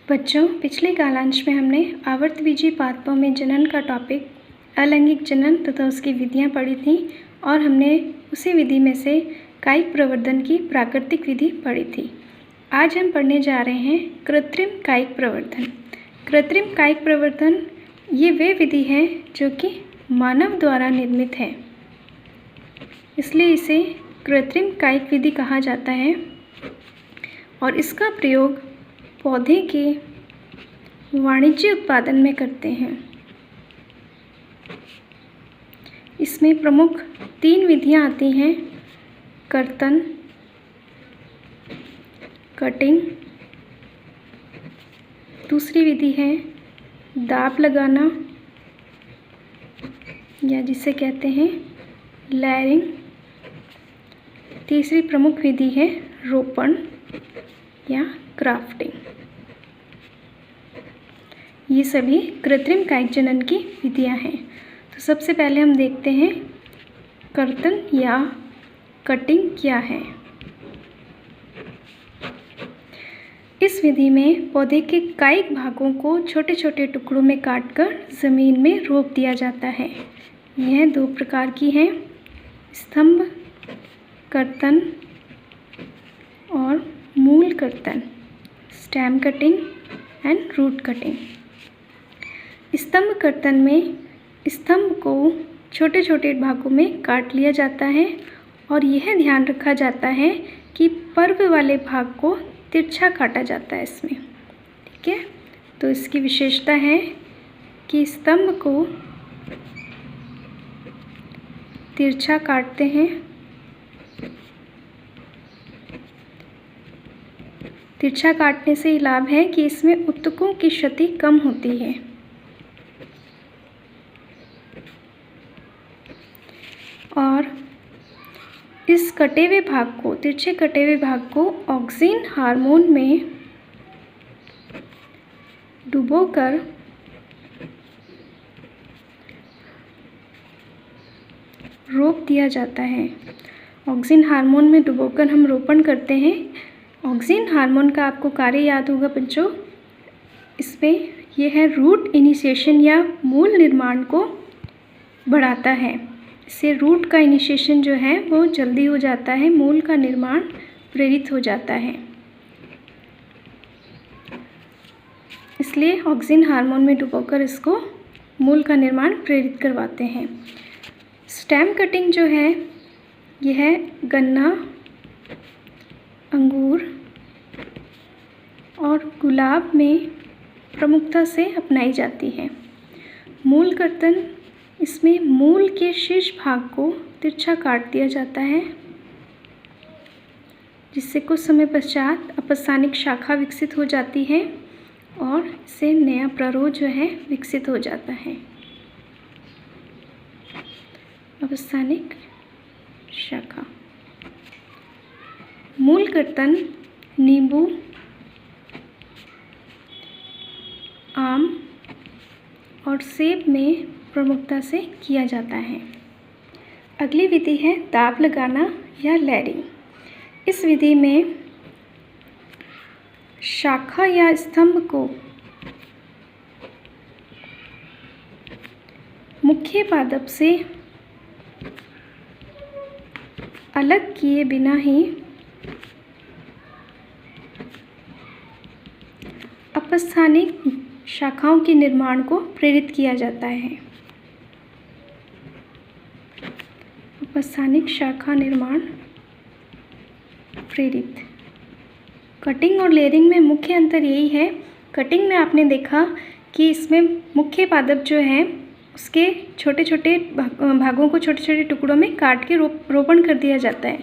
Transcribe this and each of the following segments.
बच्चों, पिछले कालांश में हमने आवर्तबीजी पादपों में जनन का टॉपिक अलैंगिक जनन तथा उसकी विधियां पढ़ी थी और हमने उसी विधि में से कायिक प्रवर्धन की प्राकृतिक विधि पढ़ी थी। आज हम पढ़ने जा रहे हैं कृत्रिम कायिक प्रवर्धन। कृत्रिम कायिक प्रवर्धन ये वे विधि है जो कि मानव द्वारा निर्मित है, इसलिए इसे कृत्रिम कायिक विधि कहा जाता है और इसका प्रयोग पौधे के वाणिज्य उत्पादन में करते हैं। इसमें प्रमुख 3 विधियां आती हैं: कर्तन, कटिंग, दूसरी विधि है दाब लगाना या जिसे कहते हैं लेयरिंग, तीसरी प्रमुख विधि है रोपण या ग्राफ्टिंग। ये सभी कृत्रिम कायिक जनन की विधियां हैं। तो सबसे पहले हम देखते हैं कर्तन या कटिंग क्या है। इस विधि में पौधे के कायिक भागों को छोटे छोटे टुकड़ों में काटकर ज़मीन में रोप दिया जाता है। यह 2 प्रकार की हैं: स्तंभ कर्तन और मूल कर्तन, stem cutting and root cutting. स्तंभ कर्तन में स्तंभ को छोटे छोटे भागों में काट लिया जाता है और यह ध्यान रखा जाता है कि पर्व वाले भाग को तिरछा काटा जाता है इसमें। ठीक है, तो इसकी विशेषता है कि स्तंभ को तिरछा काटते हैं। तिरछा काटने से ये लाभ है कि इसमें ऊतकों की क्षति कम होती है। और इस कटे हुए भाग को, तिरछे कटे हुए भाग को ऑक्सिन हार्मोन में डुबोकर रोप दिया जाता है। ऑक्सिन हार्मोन में डुबोकर हम रोपण करते हैं। ऑक्सिन हार्मोन का आपको कार्य याद होगा बच्चों, इसमें यह है रूट इनिशिएशन या मूल निर्माण को बढ़ाता है। इससे रूट का इनिशिएशन जो है वो जल्दी हो जाता है, मूल का निर्माण प्रेरित हो जाता है। इसलिए ऑक्सिन हार्मोन में डुबोकर इसको मूल का निर्माण प्रेरित करवाते हैं। स्टेम कटिंग जो है यह गन्ना, अंगूर और गुलाब में प्रमुखता से अपनाई जाती है। मूल कर्तन, इसमें मूल के शीर्ष भाग को तिरछा काट दिया जाता है, जिससे कुछ समय पश्चात अपस्थानिक शाखा विकसित हो जाती है और इससे नया प्ररोह जो है विकसित हो जाता है। अपस्थानिक शाखा। मूल कर्तन नींबू, आम और सेब में प्रमुखता से किया जाता है। अगली विधि है दाब लगाना या लेयरिंग। इस विधि में शाखा या स्तंभ को मुख्य पादप से अलग किए बिना ही अपस्थानिक शाखाओं के निर्माण को प्रेरित किया जाता है। अपस्थानिक शाखा निर्माण प्रेरित। कटिंग और लेयरिंग में मुख्य अंतर यही है। कटिंग में आपने देखा कि इसमें मुख्य पादप जो है उसके छोटे छोटे भागों को छोटे छोटे टुकड़ों में काट के रोपण कर दिया जाता है,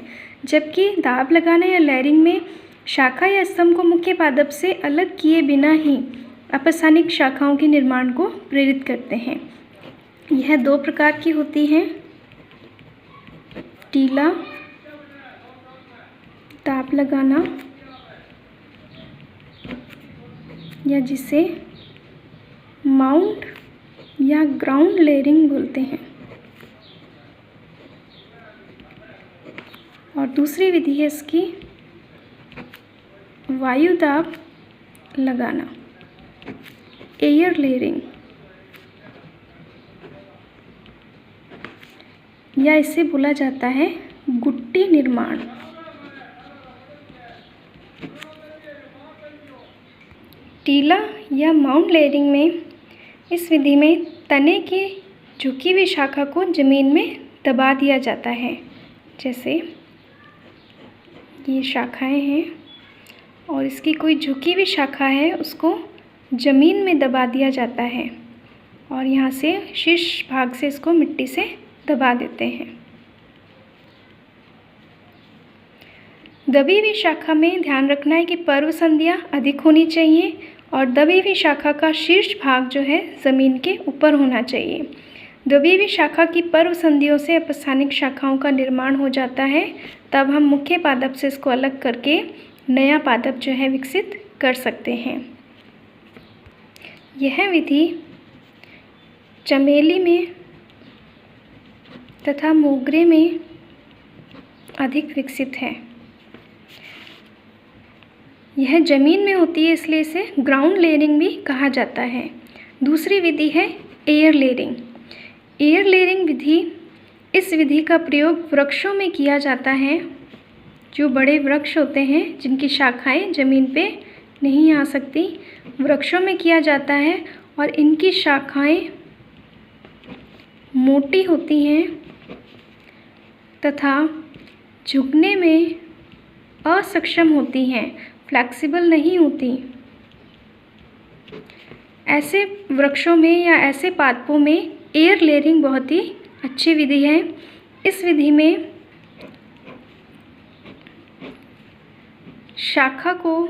जबकि दाब लगाना या लेयरिंग में शाखा या स्तंभ को मुख्य पादप से अलग किए बिना ही अपस्थानिक शाखाओं के निर्माण को प्रेरित करते हैं। यह 2 प्रकार की होती हैं: टीला दाब लगाना या जिसे माउंट या ग्राउंड लेयरिंग बोलते हैं, और दूसरी विधि है इसकी वायु दाब लगाना। एयर लेयरिंग, या इसे बोला जाता है गुट्टी निर्माण। टीला या माउंट लेयरिंग में इस विधि में तने की झुकी हुई शाखा को जमीन में दबा दिया जाता है। जैसे ये शाखाएं हैं और इसकी कोई झुकी हुई शाखा है, उसको ज़मीन में दबा दिया जाता है और यहाँ से शीर्ष भाग से इसको मिट्टी से दबा देते हैं। दबी हुई शाखा में ध्यान रखना है कि पर्व संधियाँ अधिक होनी चाहिए और दबी हुई शाखा का शीर्ष भाग जो है ज़मीन के ऊपर होना चाहिए। दबी हुई शाखा की पर्व संधियों से अपस्थानिक शाखाओं का निर्माण हो जाता है। तब हम मुख्य पादप से इसको अलग करके नया पादप जो है विकसित कर सकते हैं। यह विधि चमेली में तथा मोगरे में अधिक विकसित है। यह ज़मीन में होती है, इसलिए इसे ग्राउंड लेयरिंग भी कहा जाता है। दूसरी विधि है एयर लेयरिंग। एयर लेयरिंग विधि, इस विधि का प्रयोग वृक्षों में किया जाता है। जो बड़े वृक्ष होते हैं जिनकी शाखाएं ज़मीन पे नहीं आ सकती, वृक्षों में किया जाता है और इनकी शाखाएं मोटी होती हैं तथा झुकने में असक्षम होती हैं, फ्लेक्सिबल नहीं होती। ऐसे वृक्षों में या ऐसे पादपों में एयर लेयरिंग बहुत ही अच्छी विधि है। इस विधि में शाखा को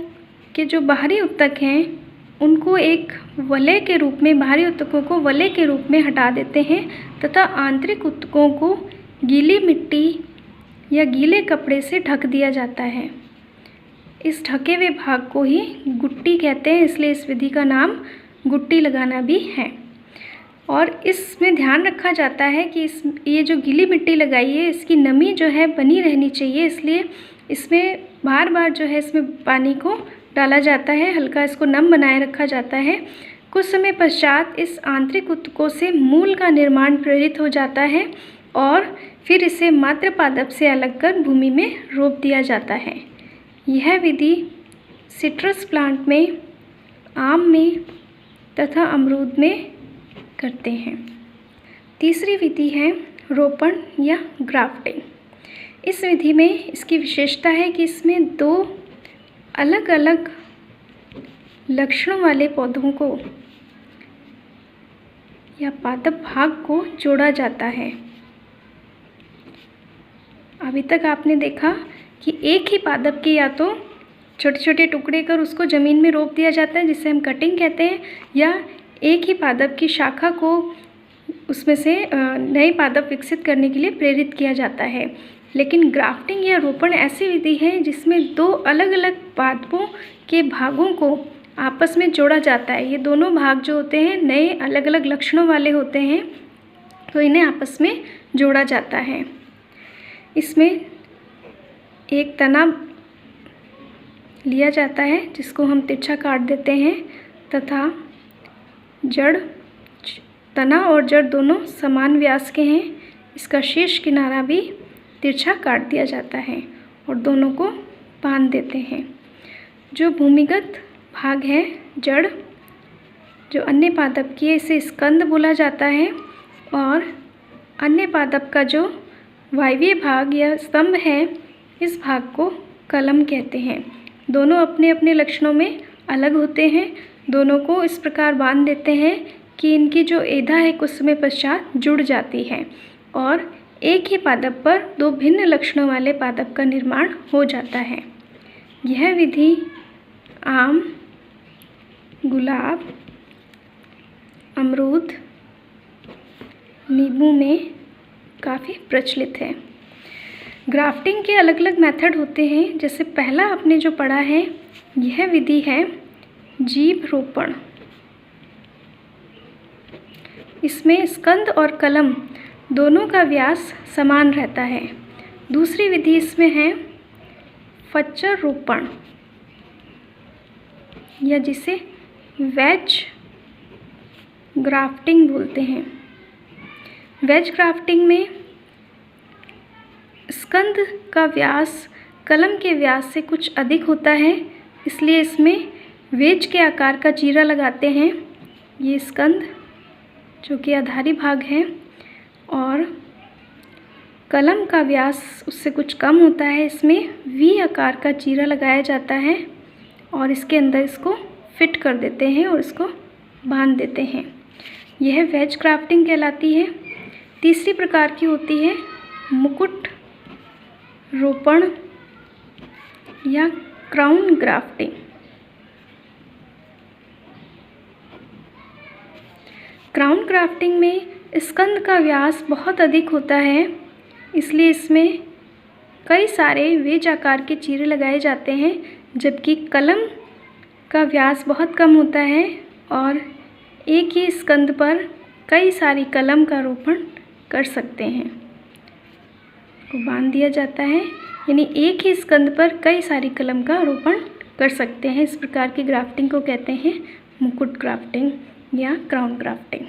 के जो बाहरी उत्तक हैं उनको एक वलय के रूप में, बाहरी उत्तकों को वलय के रूप में हटा देते हैं तथा आंतरिक उत्तकों को गीली मिट्टी या गीले कपड़े से ढक दिया जाता है। इस ढके हुए भाग को ही गुट्टी कहते हैं, इसलिए इस विधि का नाम गुट्टी लगाना भी है। और इसमें ध्यान रखा जाता है कि ये जो गीली मिट्टी लगाई है इसकी नमी जो है बनी रहनी चाहिए, इसलिए इसमें बार बार जो है इसमें पानी को डाला जाता है, हल्का इसको नम बनाए रखा जाता है। कुछ समय पश्चात इस आंतरिक उत्तकों से मूल का निर्माण प्रेरित हो जाता है और फिर इसे मात्र पादप से अलग कर भूमि में रोप दिया जाता है। यह विधि सिट्रस प्लांट में, आम में तथा अमरूद में करते हैं। तीसरी विधि है रोपण या ग्राफ्टिंग। इस विधि में इसकी विशेषता है कि इसमें दो अलग अलग लक्षणों वाले पौधों को या पादप भाग को जोड़ा जाता है। अभी तक आपने देखा कि एक ही पादप के या तो छोटे छोटे टुकड़े कर उसको ज़मीन में रोप दिया जाता है जिसे हम कटिंग कहते हैं, या एक ही पादप की शाखा को उसमें से नए पादप विकसित करने के लिए प्रेरित किया जाता है। लेकिन ग्राफ्टिंग या रोपण ऐसी विधि है जिसमें दो अलग अलग पादपों के भागों को आपस में जोड़ा जाता है। ये दोनों भाग जो होते हैं नए अलग अलग लक्षणों वाले होते हैं, तो इन्हें आपस में जोड़ा जाता है। इसमें एक तना लिया जाता है जिसको हम तिरछा काट देते हैं तथा जड़, तना और जड़ दोनों समान व्यास के हैं। इसका शीर्ष किनारा भी तिरछा काट दिया जाता है और दोनों को बांध देते हैं। जो भूमिगत भाग है, जड़, जो अन्य पादप की है, इसे स्कंद बोला जाता है और अन्य पादप का जो वायवीय भाग या स्तंभ है, इस भाग को कलम कहते हैं। दोनों अपने अपने लक्षणों में अलग होते हैं। दोनों को इस प्रकार बांध देते हैं कि इनकी जो एधा है कुछ समय पश्चात जुड़ जाती है और एक ही पादप पर दो भिन्न लक्षणों वाले पादप का निर्माण हो जाता है। यह विधि आम, गुलाब, अमरूद, नींबू में काफ़ी प्रचलित है। ग्राफ्टिंग के अलग अलग मेथड होते हैं। जैसे पहला आपने जो पढ़ा है, यह विधि है जीभ रोपण। इसमें स्कंद और कलम दोनों का व्यास समान रहता है। दूसरी विधि इसमें है फच्चर रोपण, या जिसे वेज ग्राफ्टिंग बोलते हैं। वेज ग्राफ्टिंग में स्कंद का व्यास कलम के व्यास से कुछ अधिक होता है, इसलिए इसमें वेज के आकार का चीरा लगाते हैं। ये स्कंद जो कि आधारी भाग है और कलम का व्यास उससे कुछ कम होता है, इसमें वी आकार का चीरा लगाया जाता है और इसके अंदर इसको फिट कर देते हैं और इसको बांध देते हैं। यह वेज ग्राफ्टिंग कहलाती है। तीसरी प्रकार की होती है मुकुट रोपण या क्राउन ग्राफ्टिंग। क्राउन ग्राफ्टिंग में स्कंद का व्यास बहुत अधिक होता है, इसलिए इसमें कई सारे वेज आकार के चीरे लगाए जाते हैं, जबकि कलम का व्यास बहुत कम होता है और एक ही स्कंद पर कई सारी कलम का रोपण कर सकते हैं। को बांध दिया जाता है, यानी एक ही स्कंद पर कई सारी कलम का रोपण कर सकते हैं। इस प्रकार की ग्राफ्टिंग को कहते हैं मुकुट ग्राफ्टिंग या क्राउन ग्राफ्टिंग।